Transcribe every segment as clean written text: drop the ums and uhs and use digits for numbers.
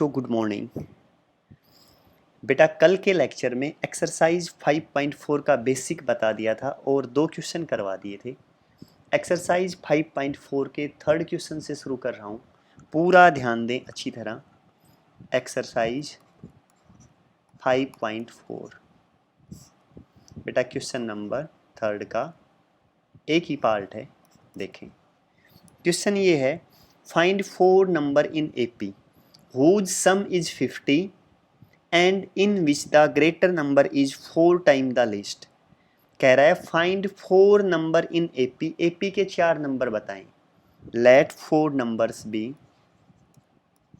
तो good morning बेटा। कल के लेक्चर में एक्सरसाइज 5.4 का बेसिक बता दिया था और 2 क्वेश्चन करवा दिए थे। एक्सरसाइज 5.4 के थर्ड क्वेश्चन से शुरू कर रहा हूँ, पूरा ध्यान दें अच्छी तरह। एक्सरसाइज 5.4 बेटा क्वेश्चन नंबर थर्ड का एक ही पार्ट है। देखें क्वेश्चन ये है, find 4 number in AP whose sum is 50 and in which the greater number is 4 times the least। कह रहा है find 4 number in AP, AP के 4 नंबर बताएं। Let 4 numbers be,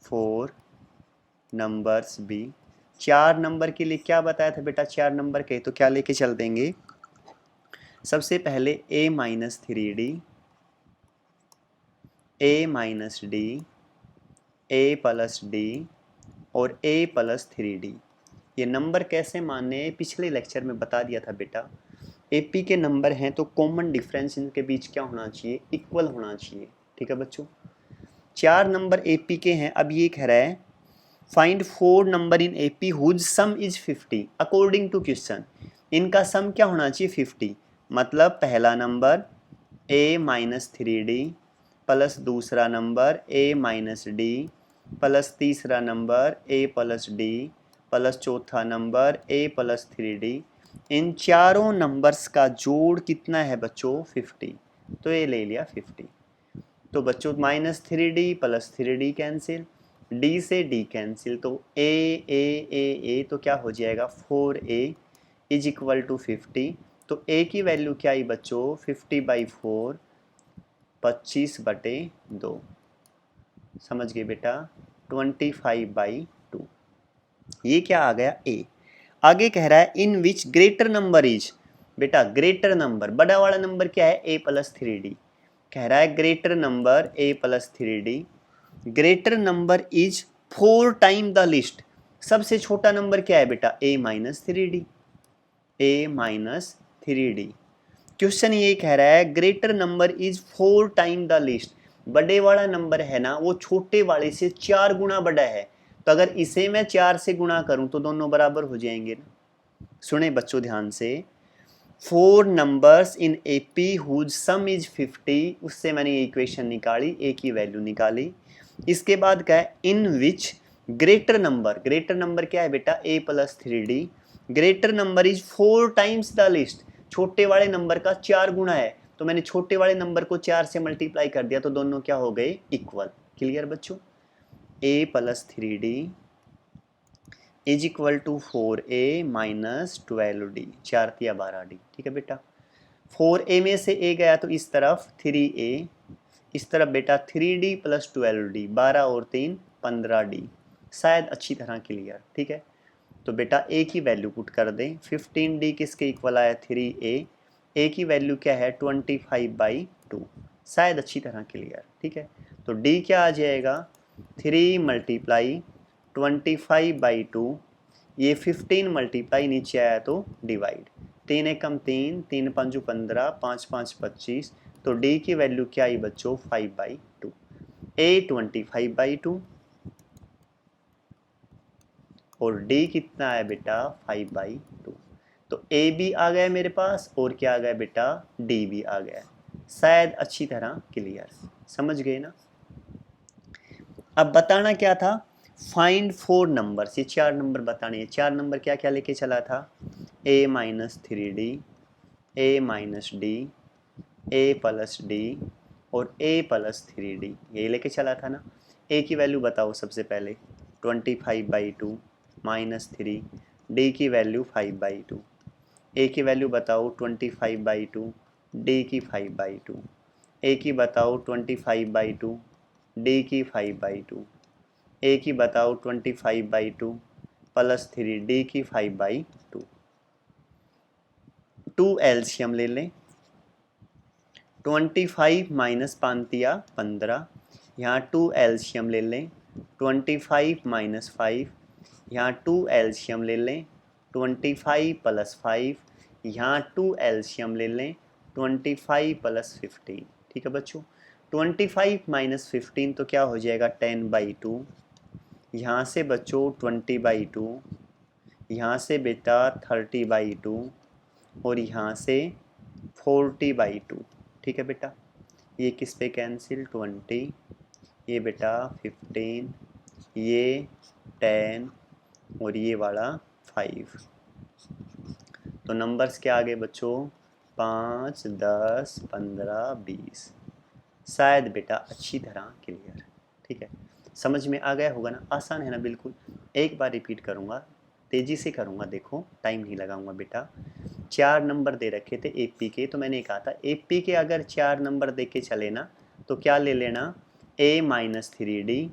4 numbers be. 4 number के लिए क्या बताया था बेटा? 4 नंबर के तो क्या लेके चल देंगे? सबसे पहले a minus 3d, a minus D, a plus D और a प्लस 3d। ये नंबर कैसे मानने हैं पिछले लेक्चर में बता दिया था बेटा। एपी के नंबर हैं तो कॉमन डिफरेंस इनके बीच क्या होना चाहिए? इक्वल होना चाहिए। ठीक है बच्चों, 4 नंबर एपी के हैं। अब ये कह रहा है find 4 number in AP whose sum is 50 according to question. इनका सम क्या होना चाहिए? 50। मतलब पहला number a minus 3d plus दूसरा number a minus D plus तीसरा number a plus D plus चौथा नंबर a प्लस 3d। इन चारों नंबर्स का जोड़ कितना है बच्चों? 50। तो ये ले लिया 50। तो बच्चों minus 3d plus 3d cancel, d से d कैंसिल, तो a तो क्या हो जाएगा? 4a is equal to 50। तो a की वैल्यू क्या आई बच्चों? 50/4, 25/2। समझ गए बेटा? 25/2। ये क्या आ गया? a। आगे कह रहा है इन विच ग्रेटर नंबर इज। बेटा ग्रेटर नंबर, बड़ा वाला नंबर क्या है? a plus 3d। कह रहा है greater number a plus 3d, greater number is 4 time the list. सबसे छोटा नंबर क्या है बेटा? a minus 3d, a minus 3d। Question ये कह रहा है greater number is 4 time the list. बड़े वाला नंबर है ना, वो छोटे वाले से 4 गुना बड़ा है। तो अगर इसे मैं 4 से गुणा करूं तो दोनों बराबर हो जाएंगे ना। सुने बच्चों ध्यान से, 4 numbers in AP whose sum is 50, उससे मैंने ये इक्वेशन निकाली, ए की वैल्यू निकाली। इसके बाद क्या है? इन विच ग्रेटर नंबर, ग्रेटर नंबर क्या है बेटा? a plus 3d, greater number is 4 times the list. छोटे वाले नंबर का 4 गुना है, तो मैंने छोटे वाले नंबर को 4 से मल्टीप्लाई कर दिया, तो दोनों क्या हो गए? इक्वल। क्लियर बच्चों? a plus 3d is equal to 4a minus 12d, 4 तिया 12d। ठीक है बेटा? 4a में से a गया तो इस तरफ 3a, इस तरफ बेटा 3d प्लस 12d, 12 और 3 15d। शायद अच्छी तरह क्लियर। ठीक है, तो बेटा a की वैल्यू पुट कर दें। 15d किसके इक्वल आया? 3a। a की वैल्यू क्या है? 25/2। शायद अच्छी तरह क्लियर। ठीक है, तो d क्या आ जाएगा? 3 मल्टीप्लाई 25/2, ये 15 मल्टीप्लाई नीचे आया तो डिवाइड, 3 एकम 3, 3 पंजू 15, 5 5 25। तो d की वैल्यू क्या आई बच्चों? 5/2। a 25/2 और d कितना है बेटा? 5/2। तो a भी आ गया मेरे पास और क्या आ गया बेटा? d भी आ गया। शायद अच्छी तरह क्लियर। समझ गए ना? अब बताना क्या था? फाइंड 4 नंबर्स, ये 4 नंबर बताने हैं। 4 नंबर क्या क्या लेके चला था? a minus 3d, a minus D, a plus D और a प्लस 3d, यही लेके चला था ना। a की वैल्यू बताओ सबसे पहले, 25/2 माइनस 3, d की वैल्यू 5/2। a की वैल्यू बताओ 25/2, d की 5/2। a की बताओ 25/2, d की 5/2। a की बताओ 25/2 प्लस 3, d की 5/2। 2 एलसीएम ले लें। 25 माइनस 5 15, यहाँ 2 एलसीएम ले लें। 25 माइनस 5, यहाँ 2 एलसीएम ले लें। 25 प्लस 5, यहाँ 2 एलसीएम ले लें। 25 प्लस 15। ठीक है बच्चों, 25 माइनस 15 तो क्या हो जाएगा? 10/2 यहाँ से बच्चों 20/2, यहाँ से बेटा 30/2 और यहाँ से 40/2। ठीक है बेटा, ये किस पे कैंसिल 20, ये बेटा 15, ये 10 और ये वाला 5। तो नंबर्स क्या आ गए बच्चों, 5, 10, 15, 20। शायद बेटा अच्छी तरह क्लियर। ठीक है, समझ में आ गया होगा ना, आसान है ना बिल्कुल। एक बार रिपीट करूँगा, तेज़ी से करूँगा, देखो टाइम नहीं लगाऊंगा बेटा। 4 नंबर दे रखे थे एपी के, तो मैंने कहा था एपी के अगर 4 नंबर दे के चले ना तो क्या ले लेना, a-3d,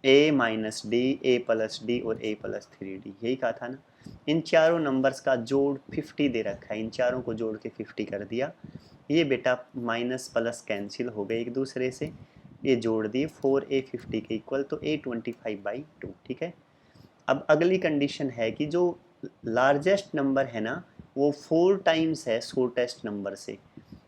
a-d, a+d और a+3d, यही कहा था ना। इन चारों नंबर्स का जोड़ 50 दे रखा है, इन चारों को जोड़ के 50 कर दिया। ये बेटा माइनस प्लस कैंसिल हो गए एक दूसरे से, ये जोड़ दिए 4a 50 के इक्वल, तो a 25/2। ठीक है, अब अगली कंडीशन है कि जो लार्जेस्ट नंबर है ना वो 4 टाइम्स है शॉर्टेस्ट नंबर से।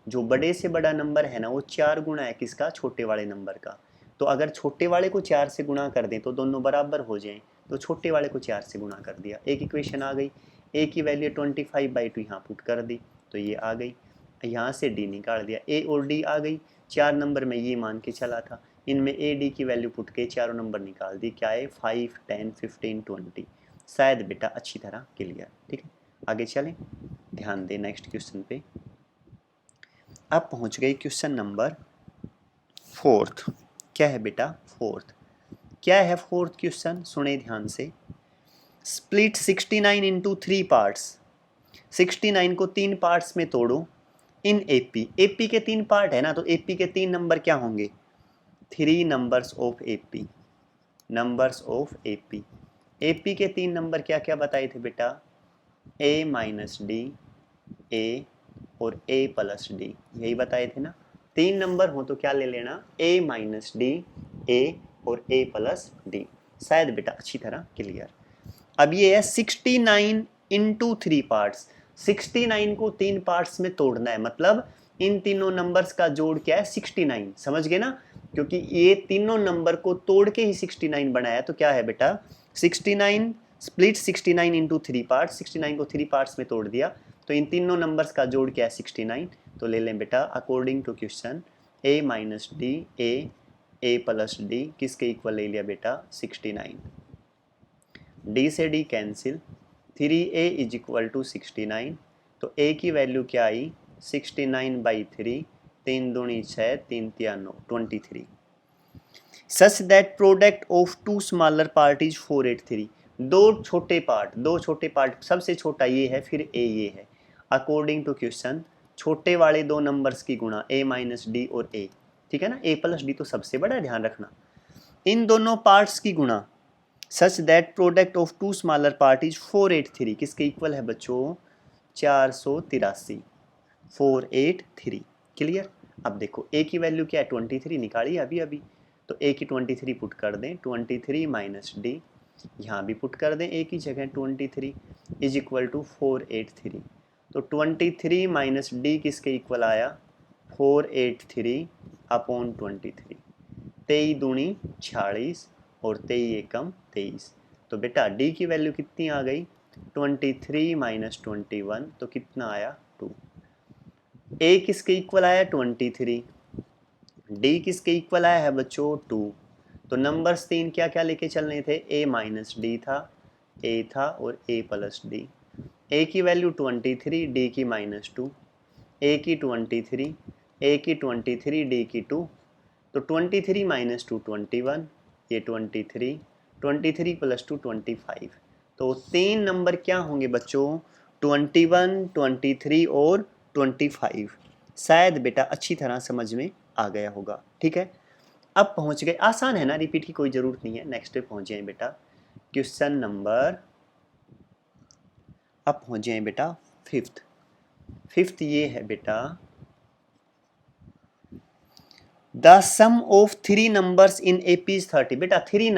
जो बड़े से बड़ा नंबर है ना वो 4 गुना है किसका, छोटे वाले नंबर का। तो अगर छोटे वाले को 4 से गुणा कर दें तो दोनों बराबर हो जाएं, तो छोटे वाले को 4 से गुणा कर दिया, एक इक्वेशन आ गई। a की वैल्यू 25/2 यहाँ पुट कर दी तो ये आ गई, यहाँ से d निकाल दिया, a और d आ गई। 4 नंबर में ये मान के चला था, इनमें a d की वैल्यू पुट के चारों नंबर निकाल दी, क्या है 5, 10, 15, 20। शायद बेटा अच्छी तरह क्लियर। ठीक है, आगे चलें, ध्यान दें नेक्स्ट क्वेश्चन पे। अब पहुंच गए क्वेश्चन नंबर 4th। क्या है बेटा 4th, क्या है 4th क्वेश्चन, सुने ध्यान से। स्प्लिट 69 इंटू 3 पार्ट्स, 69 को 3 पार्ट्स में तोड़ो इन एपी। एपी के 3 पार्ट है ना, तो एपी के 3 नंबर क्या होंगे, 3 numbers of AP, numbers of AP. AP के 3 नंबर क्या क्या बताए थे बेटा, a-d, a और a+d, यही बताए थे ना। 3 नंबर हो तो क्या ले लेना, a-d, a और a+d। शायद बेटा अच्छी तरह क्लियर। अब ये है 69 इंटू 3 पार्ट्स, 69 को 3 पार्ट्स में तोड़ना है, मतलब इन तीनों नंबर्स का जोड़ क्या है 69, समझ गए ना, क्योंकि ये तीनों नंबर को तोड़ के ही 69 बनाया। तो क्या है बेटा 69 स्प्लिट 69 इंटू 3 पार्ट्स, 69 को 3 पार्ट्स में तोड़ दिया, तो इन तीनों नंबर्स का जोड़ क्या है 69। तो ले लें बेटा according to question a-d, a+d किसके इक्वल ले लिया बेटा 69। d से d cancel, 3a is equal to 69, तो a की वैल्यू क्या आई 69/3, 3 दूनी 6, 3 तिया 9, 23। Such that product of two smaller part is 483, दो छोटे पार्ट, सबसे छोटा ये है, फिर a ये है। अकॉर्डिंग टू क्वेश्चन छोटे वाले दो नंबर्स की गुणा a-d और a, ठीक है ना, a+d तो सबसे बड़ा, ध्यान रखना। इन दोनों पार्ट्स की गुणा such that product of two smaller part is 483, किसके इक्वल है बच्चों 483, 483। क्लियर। अब देखो a की वैल्यू क्या है 23 निकाली अभी, तो a की 23 पुट कर दें, 23 - d, यहाँ भी पुट कर दें a की जगह 23 इज इक्वल टू 483। तो 23 - d किसके इक्वल आया 483 अपॉन 23, 23 दूनी 46 और 23 एकम 23। तो बेटा d की वैल्यू कितनी आ गई 23 - 21, तो कितना आया 2। a किसके इक्वल आया 23, d किसके इक्वल आया है बच्चों 2। तो नंबर्स 3 क्या क्या लेके चलने थे, a-d था, a था और a+d। a की वैल्यू 23, d की -2, a की 23, a की 23, d की 2, तो 23 - 2 21, ये 23, 23 + 2 25। तो 3 नंबर क्या होंगे बच्चों 21, 23 और 25। शायद बेटा अच्छी तरह समझ में आ गया होगा। ठीक है, अब पहुंच गए, आसान है ना, रिपीट की कोई ज़रूरत नहीं है। नेक्स्ट पे पहुंच जाए बेटा क्वेश्चन नंबर, अब पहुंच जाए बेटा 5th ये है बेटा the sum of 3 numbers in AP is 30। बेटा 3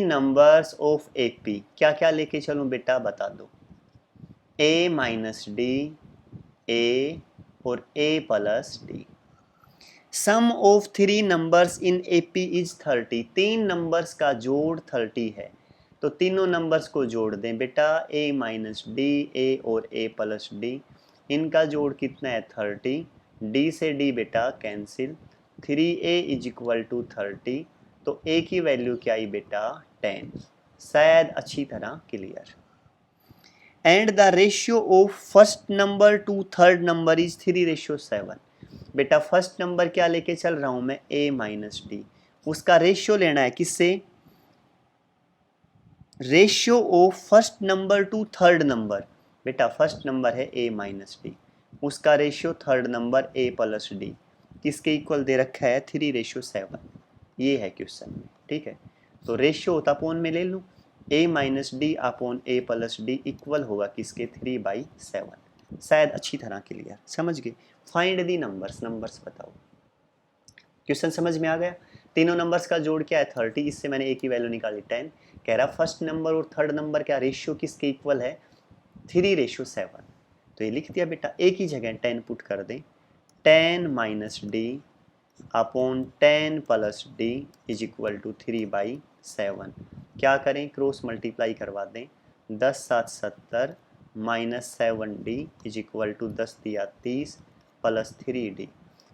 नंबर्स ऑफ AP क्या क्या लेके चलूं बेटा बता दो, a - d, a और a+d। Sum of three numbers in AP is 30। तीन नंबर्स का जोड़ 30 है, तो तीनों नंबर्स को जोड़ दें बेटा, A माइनस डी, A और A प्लस डी, इनका जोड़ कितना है 30, D से D बेटा cancel, 3A is equal to 30, तो A की वैल्यू क्या आई बेटा 10। शायद अच्छी तरह clear. And the ratio of first number two third number is 3:7। बेटा फर्स्ट नंबर क्या लेके चल रहा हूं मैं, A माइनस डी, उसका रेशियो लेना है किससे, ratio of first number two third number. बेटा फर्स्ट नंबर है A माइनस डी, उसका ratio third number A plus D, किसके इक्वल दे रखा है 3:7। ये है क्वेश्चन में, ठीक है। तो रेशियो होता अपॉन में ले लूँ, A minus D upon A plus D equal होगा किसके 3/7। शायद अच्छी तरह क्लियर, समझ गए। फाइंड दी नंबर्स, नंबर्स बताओ। क्वेश्चन समझ में आ गया। तीनों नंबर्स का जोड़ क्या है 30, इससे मैंने A की वैल्यू निकाली 10। कह रहा फर्स्ट नंबर और थर्ड नंबर का रेशियो किसके इक्वल है 3:7। तो ये लिख दिया बेटा, A की जगह 10 पुट कर दें, 10 minus D upon 10 plus D is equal to 3/7। क्या करें, क्रॉस मल्टीप्लाई करवा दें, 10 7 70 minus 7D is equal to 10 दिया 30 प्लस 3D।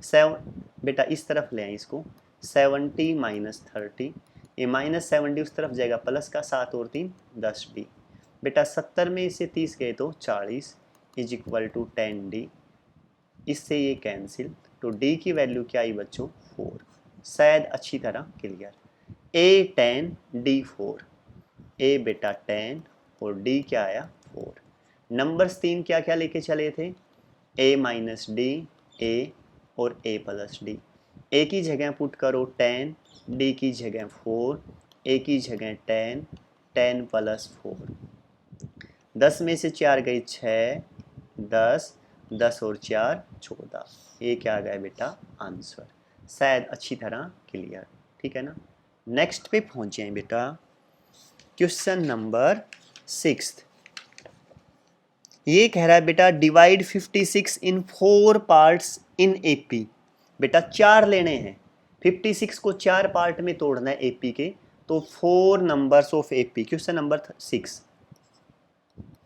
7 बेटा इस तरफ ले आए इसको, 70 माइनस 30, ये माइनस 70 उस तरफ जाएगा, प्लस का 7 और 3 10D। बेटा 70 में इसे 30 गए तो 40 इज इक्वल टू 10D, इससे ये कैंसिल, तो D की वैल्यू क्या आई बच्चों 4। शायद अच्छी तरह क्लियर। A 10 D 4, A बेटा 10 और D क्या आया 4। नंबर्स तीन क्या क्या लेके चले थे, A माइनस डी, A और A प्लस डी। A की जगह पुट करो 10, D की जगह 4, A की जगह 10, 10 प्लस 4। 10 में से 4 गई 6, 10, 10 और 4 14। ये क्या आ गया बेटा आंसर। शायद अच्छी तरह क्लियर, ठीक है ना। नेक्स्ट पे पहुंच जाए बेटा, क्वेश्चन नंबर 6। ये कह रहा है बेटा divide 56 in 4 parts in AP। बेटा 4 लेने हैं, 56 को 4 पार्ट में तोड़ना है AP के, तो 4 numbers of AP। Question number 6,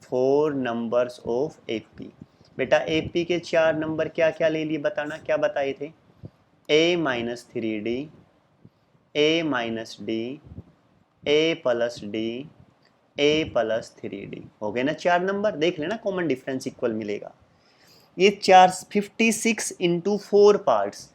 4 numbers of AP। बेटा AP के 4 नंबर क्या क्या ले लिए बताना, क्या बताए थे, A minus 3D, A minus D, A plus D, A plus 3D। हो गए ना 4 नंबर, देख लेना कॉमन डिफरेंस इक्वल मिलेगा। ये 4 56 इंटू 4 पार्ट्स,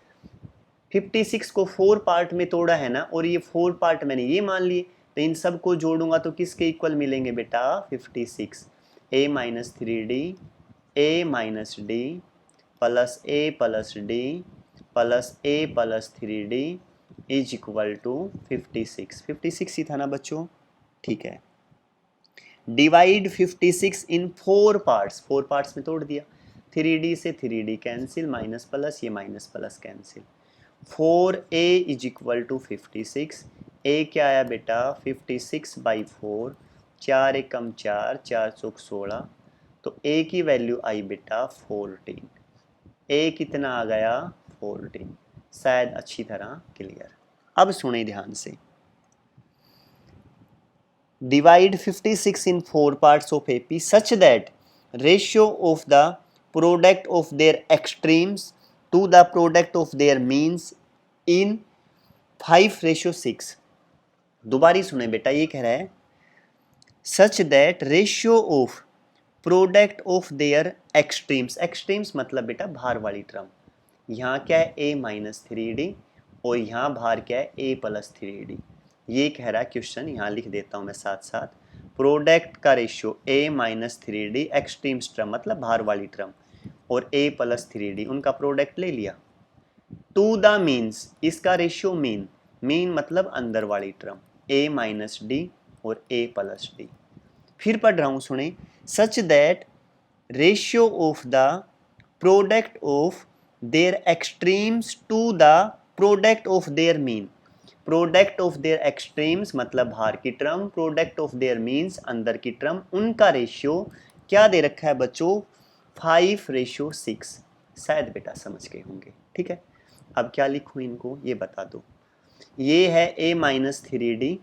56 को 4 पार्ट में तोड़ा है ना, और ये 4 पार्ट मैंने ये मान लिए, तो इन सब को जोड़ूंगा तो किसके इक्वल मिलेंगे बेटा 56। A minus 3D, A minus D plus A plus D plus A plus 3D is equal to 56। 56 ही था ना बच्चों, ठीक है। डिवाइड 56 इन 4 पार्ट्स, 4 पार्ट्स में तोड़ दिया, 3D से 3D कैंसिल, माइनस प्लस, ये minus plus cancel, 4A is equal to 56। A क्या आया बेटा 56/4, 4 एकम 4, 4 चौक 16, तो A की वैल्यू आई बेटा 14। A कितना आ गया 14। शायद अच्छी तरह क्लियर। अब सुने ध्यान से, divide 56 in 4 parts of AP such that ratio of the product of their extremes to the product of their means in 5:6। दोबारी सुने बेटा, ये कह रहा है such that ratio of product of their extremes, extremes मतलब बेटा भार वाली टर्म, यहाँ क्या है A माइनस 3D और यहाँ भार क्या है A प्लस 3D। ये कह रहा है क्वेश्चन, यहाँ लिख देता हूँ मैं साथ साथ, प्रोडक्ट का ratio A minus 3D, extremes term मतलब भार वाली टर्म, और A प्लस 3D उनका प्रोडक्ट ले लिया, टू द मीन्स इसका रेशियो मीन, मीन मतलब अंदर वाली टर्म A माइनस डी और A प्लस डी। फिर पढ़ रहा हूँ सुने, such that ratio of the product of their extremes to the product of their mean. Product of their extremes मतलब बाहर की term, product of their means अंदर की टर्म, उनका रेशियो क्या दे रखा है बच्चों 5:6। शायद बेटा समझ गए होंगे, ठीक है। अब क्या लिखूं इनको ये बता दो। ये है a माइनस 3d,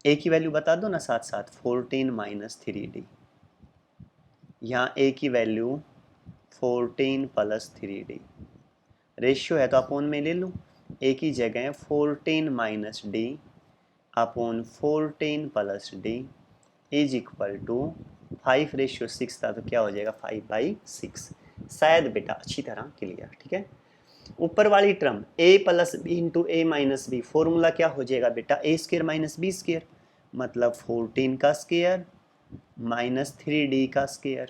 a की वैल्यू बता दो ना साथ साथ, 14 माइनस 3d। यहाँ a की वैल्यू 14 प्लस 3d, रेशियो है तो अपोन में ले लूँ, a की जगह 14 minus D upon 14 plus D is equal to 5:6 था तो क्या हो जाएगा 5/6। शायद बेटा अच्छी तरह क्लियर, ठीक है। ऊपर वाली term a plus B into A minus B, formula क्या हो जाएगा बेटा a square minus B square, मतलब 14 का स्क्र माइनस 3d का स्क्र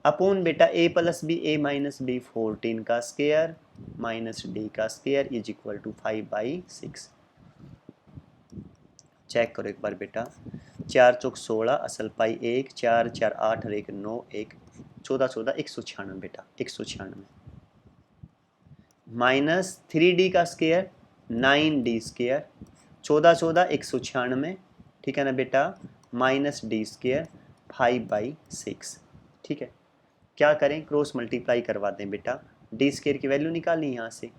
अपॉन बेटा a plus B A minus B 14 का स्क्र माइनस डी का square is equal to 5/6। Check करो एक बार बेटा, 4 चौक 16 असल पाई 1, 4 4 8 और 1 9, 1 14 14 196 बेटा 196 माइनस 3d का स्क्र 9d स्क्र 14 14 196, ठीक है ना बेटा, माइनस डी स्क्र 5/6, ठीक है। क्या करें क्रॉस मल्टीप्लाई करवा दें बेटा, डी स्क्र की वैल्यू निकाली यहाँ से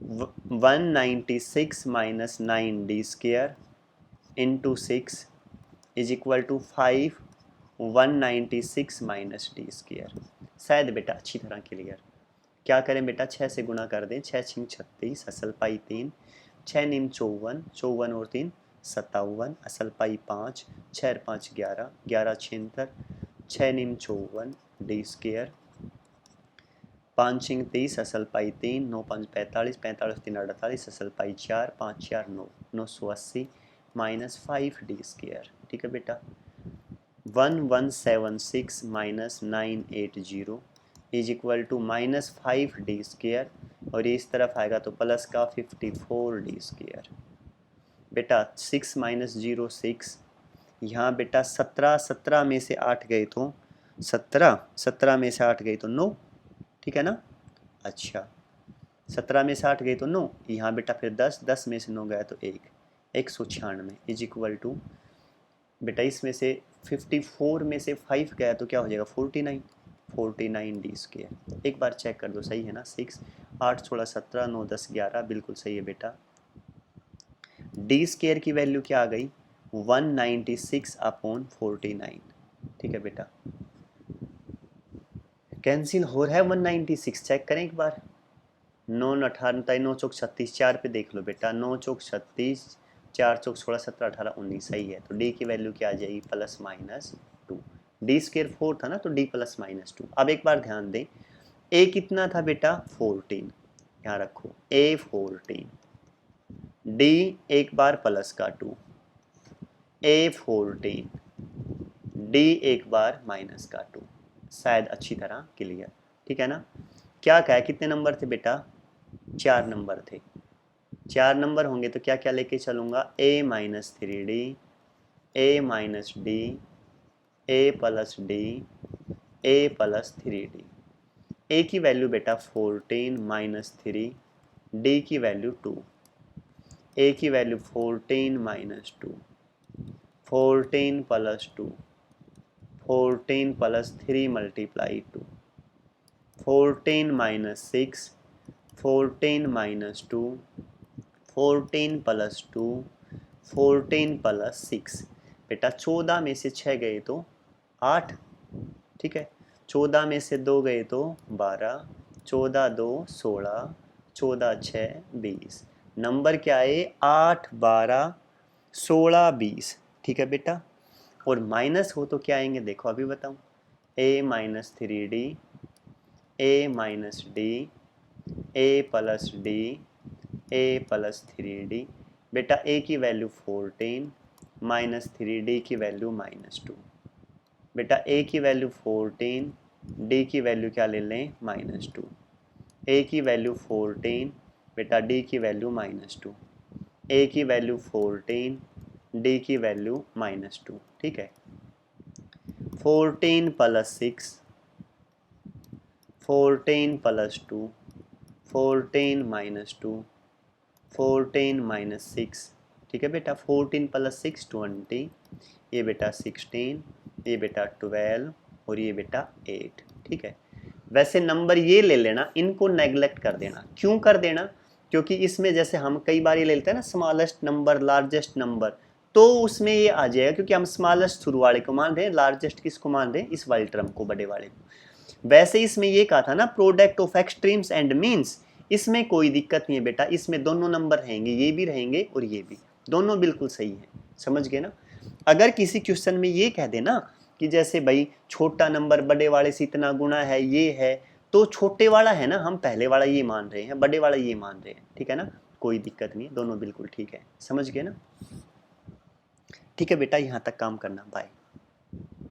196 minus 9d square into 6 is equal to 5 196 minus D square. शायद बेटा अच्छी तरह क्लियर। क्या करें बेटा 6 से गुणा कर दें, 6 छिंग 36 असल पाई 3, 6 निम 54, 54 और 3 57 असल पाई 5, 6 और 5 11, 11 76, 6 निम 54 डी स्क्र 5 छिंग 30 असल पाई 3, 9 5 45, 45 3 48 असल पाई 4, 5 4 9, 980 माइनस 5d स्क्र, ठीक है बेटा। 1176 minus 980 is equal to minus 5d square, और ये इस तरफ आएगा तो प्लस का 54d स्क्र। बेटा 6 माइनस 0 6, यहाँ बेटा 17 17 में से 8 गए तो 17 17 में से 8 गए तो 9, ठीक है ना। अच्छा 17 में से 8 गए तो 9, यहाँ बेटा फिर 10 10 में से 9 गया तो 1 196 इज इक्वल टू बेटा इसमें से 54 में से 5 गया तो क्या हो जाएगा 49 49d स्क्र। एक बार चेक कर दो सही है ना, 6 8 16 17 9 10 11 बिल्कुल सही है बेटा। डी स्क्र की वैल्यू क्या आ गई 196 अपॉन 49, ठीक है बेटा। कैंसिल हो रहा है 196, चेक करें एक बार, 9 18 9 चौक 36, 4 पे देख लो बेटा, 9 चौक 36, 4 चौक 16 17 18 19 सही है। तो डी की वैल्यू क्या आ जाएगी प्लस माइनस 2, डी स्क्र 4 था ना तो डी प्लस माइनस 2। अब एक बार ध्यान दें, ए कितना था बेटा 14, यहाँ रखो ए 14, डी एक बार प्लस का 2, ए 14, डी एक बार माइनस का 2। शायद अच्छी तरह क्लियर, ठीक है ना। क्या कहा कितने नंबर थे बेटा 4 नंबर थे, 4 नंबर होंगे तो क्या क्या लेके चलूँगा a minus 3d, a minus D, a plus D, a plus 3d। a की वैल्यू बेटा 14 माइनस 3, d की वैल्यू 2, a की value 14 minus 2, 14 plus 2, 14 plus 3 multiply 2, 14 minus 6, 14 minus 2, 14 plus 2, 14 plus 6। बेटा 14 में से 6 गए तो 8, ठीक है, 14 में से 2 गए तो 12, 14 2 16, 14 6 20। नंबर क्या है 8 12 16 20, ठीक है बेटा। और माइनस हो तो क्या आएंगे देखो अभी बताऊँ, a minus 3d, a minus D, a plus D, a plus 3d। बेटा a की वैल्यू 14 माइनस 3d की वैल्यू माइनस 2। बेटा a की वैल्यू 14, d की वैल्यू क्या ले लें माइनस 2, a की वैल्यू 14, बेटा d की वैल्यू माइनस 2, a की वैल्यू 14, d की वैल्यू माइनस 2, ठीक है। 14 प्लस 6, 14 प्लस 2, 14 माइनस 2, 14 माइनस 6, ठीक है बेटा। 14 प्लस 6 20, ये बेटा 16, ये बेटा 12 और ये बेटा 8, ठीक है। वैसे नंबर ये ले लेना, इनको नेग्लेक्ट कर देना। क्यों कर देना? क्योंकि इसमें जैसे हम कई बार ये ले लेते हैं ना स्मॉलेस्ट नंबर, लार्जेस्ट नंबर, तो उसमें ये आ जाएगा क्योंकि हम स्मॉलेस्ट शुरू वाले को मान रहे हैं, लार्जेस्ट किसको मान रहे हैं? इस वाले टर्म को, बड़े वाले को। वैसे इसमें ये कहा था ना product of extremes and means, इसमें कोई दिक्कत नहीं है बेटा, इसमें दोनों नंबर रहेंगे, ये भी रहेंगे और ये भी, दोनों बिल्कुल सही है। समझ गए ना? अगर किसी क्वेश्चन में ये कह देना कि जैसे भाई छोटा नंबर बड़े वाले से इतना गुना है, ये है, तो छोटे वाला है ना, हम पहले वाला ये मान रहे हैं, बड़े वाला ये मान रहे हैं, ठीक है ना? कोई दिक्कत नहीं, दोनों बिल्कुल ठीक है। समझ गए ना? ठीक है बेटा, यहाँ तक काम करना। बाय।